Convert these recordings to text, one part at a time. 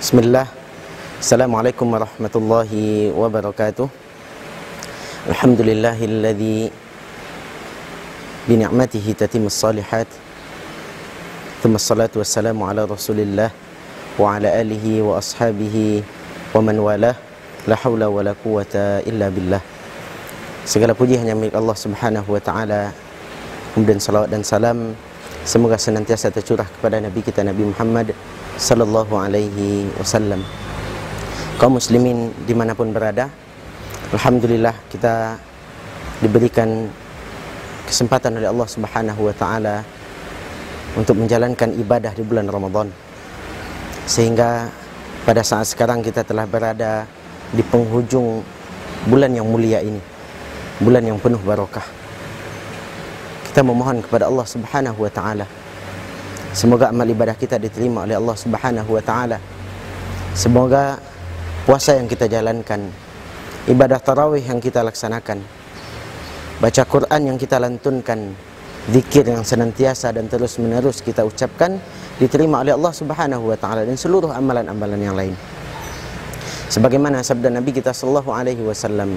Bismillah. Assalamualaikum warahmatullahi wabarakatuh. Alhamdulillahilladzi bini'matihi tatimmus salihat. Thumma salatu wassalamu ala rasulillah wa ala alihi wa ashabihi wa man walah. La hawla wa la quwata illa billah. Segala puji hanya milik Allah subhanahu wa ta'ala. Kemudian salawat dan salam semoga senantiasa tercurah kepada Nabi kita Nabi Muhammad sallallahu alaihi wasallam. Kaum muslimin dimanapun berada, alhamdulillah kita diberikan kesempatan oleh Allah subhanahu wa ta'ala untuk menjalankan ibadah di bulan Ramadan. Sehingga pada saat sekarang kita telah berada di penghujung bulan yang mulia ini, bulan yang penuh barakah. Kita memohon kepada Allah subhanahu wa ta'ala, semoga amal ibadah kita diterima oleh Allah subhanahu wa ta'ala. Semoga puasa yang kita jalankan, ibadah tarawih yang kita laksanakan, baca Quran yang kita lantunkan, zikir yang senantiasa dan terus menerus kita ucapkan, diterima oleh Allah subhanahu wa ta'ala, dan seluruh amalan-amalan yang lain. Sebagaimana sabda Nabi kita sallallahu alaihi wasallam,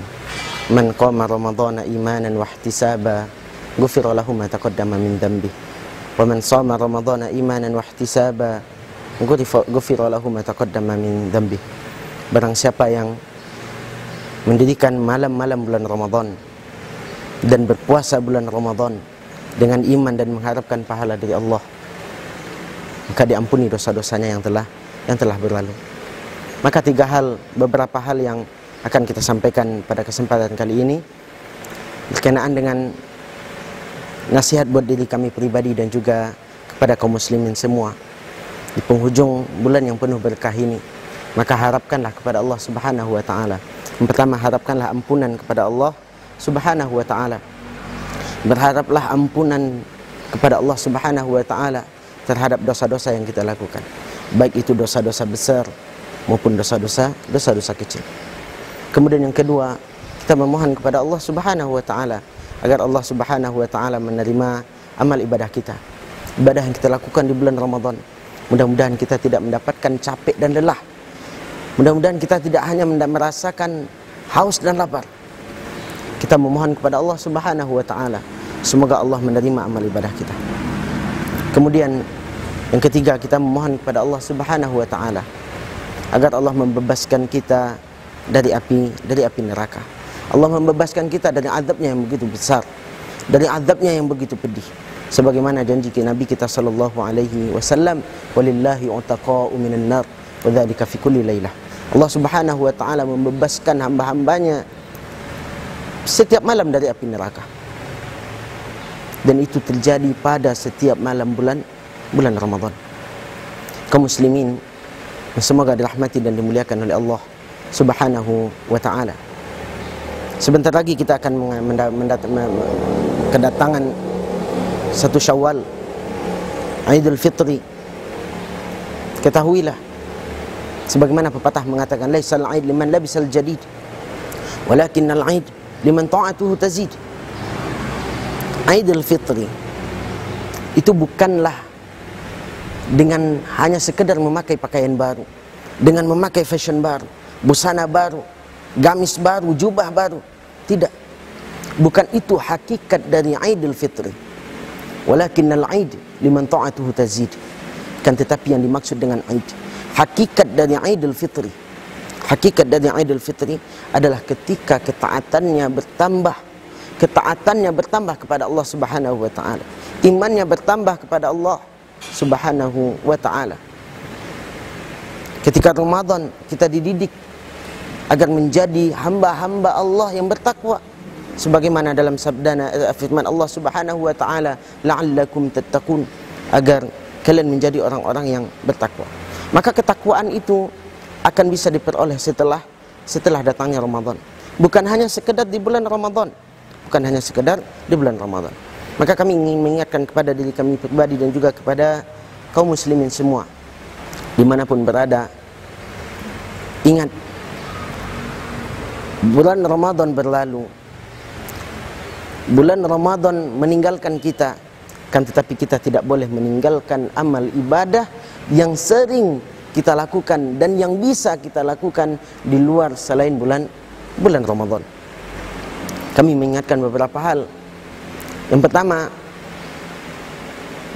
man qama ramadhana imanan wa ihtisaba ghufira lahu ma taqaddama min dhanbi. Wa man shama ramadhana imanan wa ihtisaba ghufira lahu ma taqaddama min dhanbi. Barang siapa yang mendirikan malam-malam bulan Ramadan dan berpuasa bulan Ramadan dengan iman dan mengharapkan pahala dari Allah, maka diampuni dosa-dosanya yang telah berlalu. Maka beberapa hal yang akan kita sampaikan pada kesempatan kali ini berkenaan dengan nasihat buat diri kami pribadi dan juga kepada kaum muslimin semua di penghujung bulan yang penuh berkah ini. Maka harapkanlah kepada Allah subhanahu wa ta'ala. Yang pertama, harapkanlah ampunan kepada Allah subhanahu wa ta'ala. Berharaplah ampunan kepada Allah subhanahu wa ta'ala terhadap dosa-dosa yang kita lakukan, baik itu dosa-dosa besar maupun dosa-dosa kecil. Kemudian yang kedua, kita memohon kepada Allah subhanahu wa ta'ala agar Allah subhanahu wa ta'ala menerima amal ibadah kita, ibadah yang kita lakukan di bulan Ramadan. Mudah-mudahan kita tidak mendapatkan capek dan lelah. Mudah-mudahan kita tidak hanya merasakan haus dan lapar. Kita memohon kepada Allah subhanahu wa ta'ala, semoga Allah menerima amal ibadah kita. Kemudian yang ketiga, kita memohon kepada Allah subhanahu wa ta'ala agar Allah membebaskan kita dari api neraka. Allah membebaskan kita dari azabnya yang begitu besar, dari azabnya yang begitu pedih. Sebagaimana janji Nabi kita sallallahu alaihi wasallam, walillahi utaqa'u minan nar wa dzalika fi kulli lailah. Allah subhanahu wa ta'ala membebaskan hamba-hambanya setiap malam dari api neraka, dan itu terjadi pada setiap malam bulan Ramadan. Kaum muslimin semoga dirahmati dan dimuliakan oleh Allah subhanahu wa ta'ala. Sebentar lagi kita akan kedatangan 1 Syawal, Idul Fitri. Ketahuilah, sebagaimana pepatah mengatakan, laisal aid liman labisal jadid, walakinnal aid liman ta'atuhu tazid. Idul Fitri itu bukanlah dengan hanya sekedar memakai pakaian baru, dengan memakai fashion baru, busana baru, gamis baru, jubah baru. Tidak. Bukan itu hakikat dari Idul Fitri. Walakinnal aid liman ta'atuhu tazid. Kan tetapi yang dimaksud dengan aid, hakikat dari Idul Fitri, hakikat dari Idul Fitri adalah ketika ketaatannya bertambah kepada Allah subhanahu wa ta'ala, imannya bertambah kepada Allah subhanahu wa ta'ala. Ketika Ramadan kita dididik agar menjadi hamba-hamba Allah yang bertakwa, sebagaimana dalam firman Allah subhanahu wa ta'ala, la'allakum tattaqun, agar kalian menjadi orang-orang yang bertakwa. Maka ketakwaan itu akan bisa diperoleh setelah datangnya Ramadan, bukan hanya sekedar di bulan Ramadan, Maka kami ingin mengingatkan kepada diri kami pribadi dan juga kepada kaum muslimin semua dimanapun berada, ingat, bulan Ramadan berlalu, bulan Ramadan meninggalkan kita, kan tetapi kita tidak boleh meninggalkan amal ibadah yang sering kita lakukan dan yang bisa kita lakukan di luar selain bulan Ramadan. Kami mengingatkan beberapa hal. Yang pertama,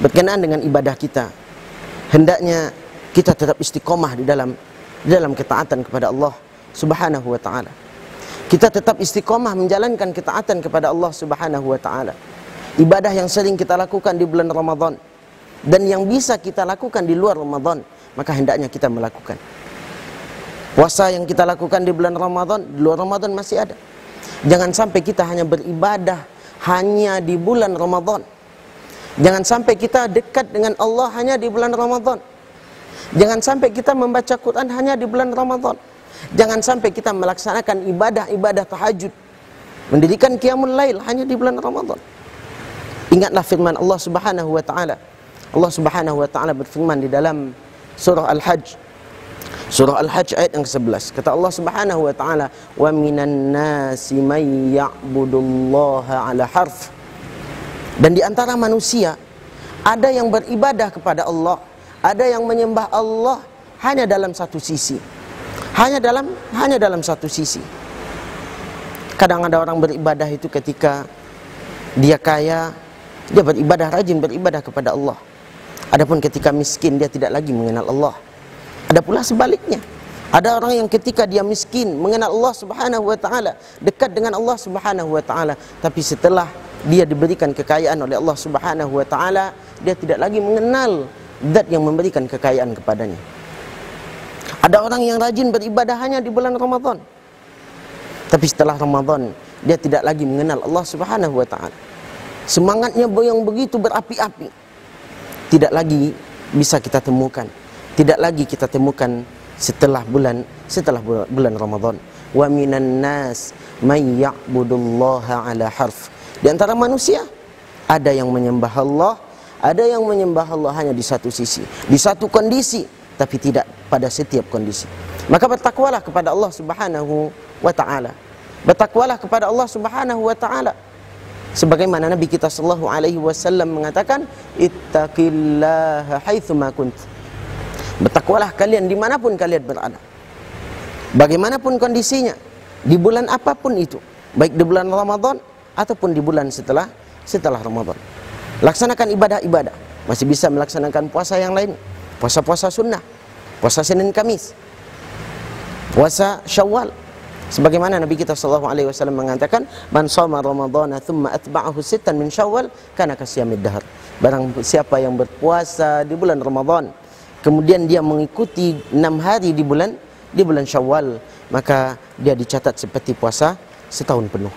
berkenaan dengan ibadah kita, hendaknya kita tetap istiqomah di dalam ketaatan kepada Allah Subhanahu wa taala. Kita tetap istiqomah menjalankan ketaatan kepada Allah Subhanahu wa taala. Ibadah yang sering kita lakukan di bulan Ramadan dan yang bisa kita lakukan di luar Ramadan, maka hendaknya kita melakukan. Puasa yang kita lakukan di bulan Ramadan, di luar Ramadan masih ada. Jangan sampai kita hanya beribadah hanya di bulan Ramadan. Jangan sampai kita dekat dengan Allah hanya di bulan Ramadan. Jangan sampai kita membaca Quran hanya di bulan Ramadan. Jangan sampai kita melaksanakan ibadah-ibadah tahajud, mendirikan qiyamul lail hanya di bulan Ramadan. Ingatlah firman Allah Subhanahu wa taala. Allah Subhanahu wa taala berfirman di dalam surah Al-Hajj. Surah Al-Hajj ayat yang ke-11. Kata Allah Subhanahu wa taala, "Wa minan nasi may ya'budullaha 'ala harf." Dan di antara manusia ada yang beribadah kepada Allah, ada yang menyembah Allah hanya dalam satu sisi. Hanya dalam satu sisi. Kadang ada orang beribadah itu ketika dia kaya, dia beribadah, rajin beribadah kepada Allah. Adapun ketika miskin, dia tidak lagi mengenal Allah. Ada pula sebaliknya. Ada orang yang ketika dia miskin, mengenal Allah Subhanahu wa taala, dekat dengan Allah Subhanahu wa taala, tapi setelah dia diberikan kekayaan oleh Allah Subhanahu wa taala, dia tidak lagi mengenal zat yang memberikan kekayaan kepadanya. Ada orang yang rajin beribadah hanya di bulan Ramadan, tapi setelah Ramadan dia tidak lagi mengenal Allah Subhanahu wa taala. Semangatnya yang begitu berapi-api tidak lagi bisa kita temukan. Tidak lagi kita temukan setelah bulan Ramadan. Wa minan nas may ya'budullaha 'ala harf. Di antara manusia ada yang menyembah Allah, ada yang menyembah Allah hanya di satu sisi, di satu kondisi, tapi tidak pada setiap kondisi. Maka bertakwalah kepada Allah Subhanahu wa taala. Bertakwalah kepada Allah Subhanahu wa taala. Sebagaimana Nabi kita sallallahu alaihi wasallam mengatakan, ittaqillaha haitsu ma kunt. Bertakwalah kalian dimanapun kalian berada, bagaimanapun kondisinya, di bulan apapun itu, baik di bulan Ramadan ataupun di bulan setelah Ramadan. Laksanakan ibadah-ibadah. Masih bisa melaksanakan puasa yang lain, puasa-puasa sunnah, puasa Senin Kamis, puasa Syawal. Sebagaimana Nabi kita sallallahu alaihi wasallam mengatakan, man shoma ramadhana thumma atba'ahu sittan min Syawal kana kasyamid dahr. Barang siapa yang berpuasa di bulan Ramadan, kemudian dia mengikuti 6 hari di bulan Syawal, maka dia dicatat seperti puasa setahun penuh.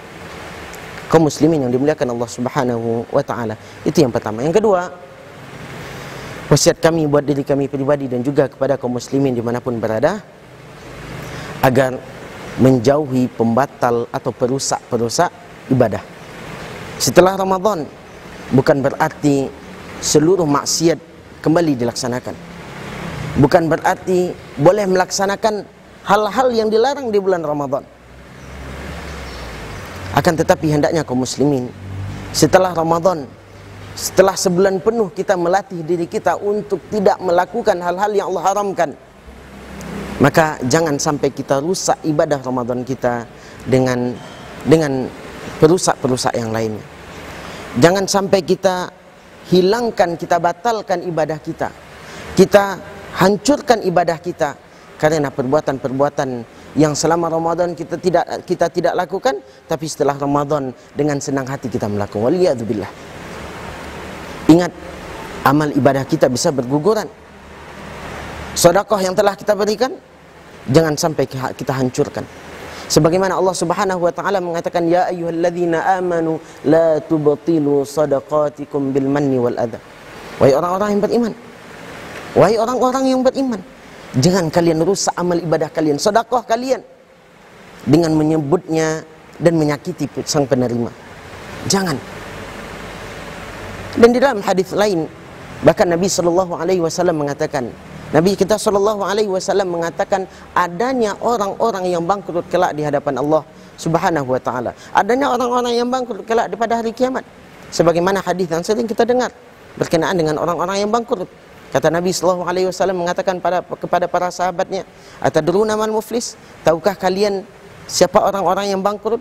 Kaum muslimin yang dimuliakan Allah Subhanahu wa taala. Itu yang pertama. Yang kedua, wasiat kami buat diri kami pribadi dan juga kepada kaum muslimin dimanapun berada, agar menjauhi pembatal atau perusak ibadah. Setelah Ramadan bukan berarti seluruh maksiat kembali dilaksanakan. Bukan berarti boleh melaksanakan hal-hal yang dilarang di bulan Ramadan. Akan tetapi hendaknya kaum muslimin setelah Ramadan, setelah sebulan penuh kita melatih diri kita untuk tidak melakukan hal-hal yang Allah haramkan, maka jangan sampai kita rusak ibadah Ramadan kita dengan perusak-perusak yang lainnya. Jangan sampai kita hilangkan, kita batalkan ibadah kita, kita hancurkan ibadah kita karena perbuatan-perbuatan yang selama Ramadan kita tidak lakukan, tapi setelah Ramadan dengan senang hati kita melakukan. Waliyadzubillah. Ingat, amal ibadah kita bisa berguguran. Sedekah yang telah kita berikan jangan sampai kita hancurkan. Sebagaimana Allah Subhanahu wa taala mengatakan, ya ayyuhalladzina amanu la tubtilu shadaqatikum bil manni wal adha. Wahai orang-orang yang beriman, wahai orang-orang yang beriman, jangan kalian rusak amal ibadah kalian, sedekah kalian dengan menyebutnya dan menyakiti sang penerima. Jangan. Dan di dalam hadis lain bahkan Nabi sallallahu alaihi wasallam mengatakan, Nabi kita sallallahu alaihi wasallam mengatakan adanya orang-orang yang bangkrut kelak di hadapan Allah Subhanahu wa taala. Adanya orang-orang yang bangkrut kelak pada hari kiamat. Sebagaimana hadis yang sering kita dengar berkenaan dengan orang-orang yang bangkrut. Kata Nabi SAW mengatakan kepada para sahabatnya, atadruna mal muflis? Tahukah kalian siapa orang-orang yang bangkrut?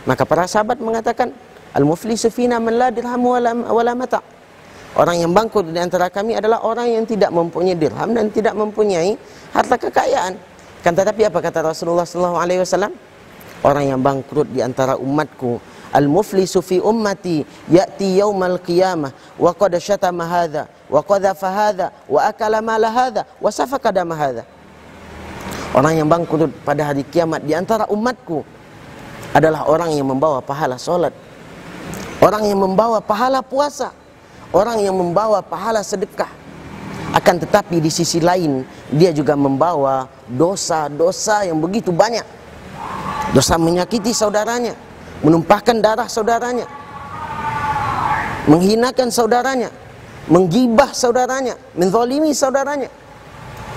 Maka para sahabat mengatakan, al-muflisu fina man la dirham wala mata'. Orang yang bangkrut di antara kami adalah orang yang tidak mempunyai dirham dan tidak mempunyai harta kekayaan. Kan tetapi apa kata Rasulullah SAW? Orang yang bangkrut di antara umatku, al-muflisu fi ummati ya'ti yaumal qiyamah wa qad syatama hadha wa qadhafa hadha wa akala mala hadha wa safaka dama hadha. Orang yang bangkrut pada hari kiamat di antara umatku adalah orang yang membawa pahala solat, orang yang membawa pahala puasa, orang yang membawa pahala sedekah. Akan tetapi di sisi lain dia juga membawa dosa-dosa yang begitu banyak. Dosa menyakiti saudaranya, menumpahkan darah saudaranya, menghinakan saudaranya, menggibah saudaranya, menzalimi saudaranya.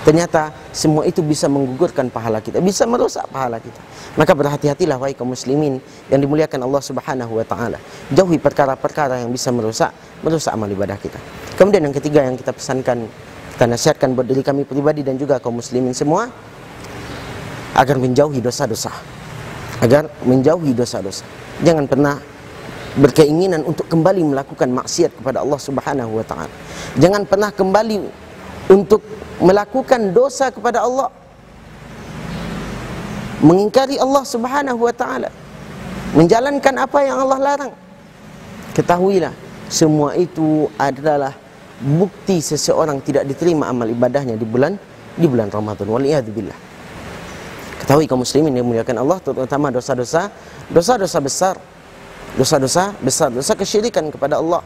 Ternyata semua itu bisa menggugurkan pahala kita, bisa merusak pahala kita. Maka berhati-hatilah wahai kaum muslimin yang dimuliakan Allah Subhanahu wa taala. Jauhi perkara-perkara yang bisa merusak amal ibadah kita. Kemudian yang ketiga yang kita pesankan, kita nasihatkan buat diri kami pribadi dan juga kaum muslimin semua, agar menjauhi dosa-dosa. Jangan pernah berkeinginan untuk kembali melakukan maksiat kepada Allah Subhanahu wa taala. Jangan pernah kembali untuk melakukan dosa kepada Allah, mengingkari Allah Subhanahu wa taala, menjalankan apa yang Allah larang. Ketahuilah, semua itu adalah bukti seseorang tidak diterima amal ibadahnya di bulan Ramadan. Waliyadzubillah. Ketahui kaum muslimin yang dimuliakan Allah, terutama dosa-dosa besar, dosa kesyirikan kepada Allah.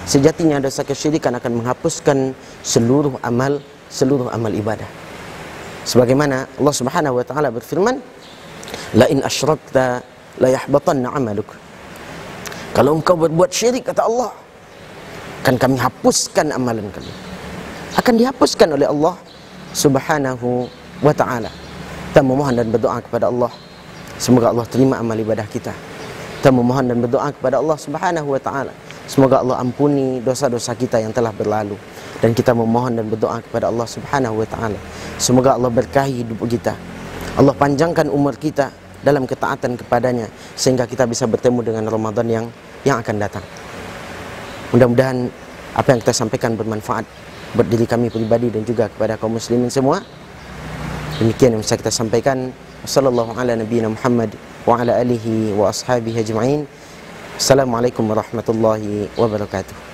Sejatinya dosa kesyirikan akan menghapuskan seluruh amal ibadah. Sebagaimana Allah Subhanahu wa taala berfirman, la in asyrakta la yahbatanna 'amaluk. Kalau engkau berbuat syirik, kata Allah, akan kami hapuskan amalan kalian. Akan dihapuskan oleh Allah Subhanahu wa taala. Kita memohon dan berdoa kepada Allah, semoga Allah terima amal ibadah kita. Kita memohon dan berdoa kepada Allah Subhanahu wa taala, semoga Allah ampuni dosa-dosa kita yang telah berlalu. Dan kita memohon dan berdoa kepada Allah Subhanahu wa taala, semoga Allah berkahi hidup kita, Allah panjangkan umur kita dalam ketaatan kepadanya, sehingga kita bisa bertemu dengan Ramadan yang akan datang. Mudah-mudahan apa yang kita sampaikan bermanfaat buat diri kami pribadi dan juga kepada kaum muslimin semua. Demikian yang bisa kita sampaikan. Wassallallahu ala nabiyyina Muhammad wa ala alihi wa ashabihi ajma'in. Assalamualaikum warahmatullahi wabarakatuh.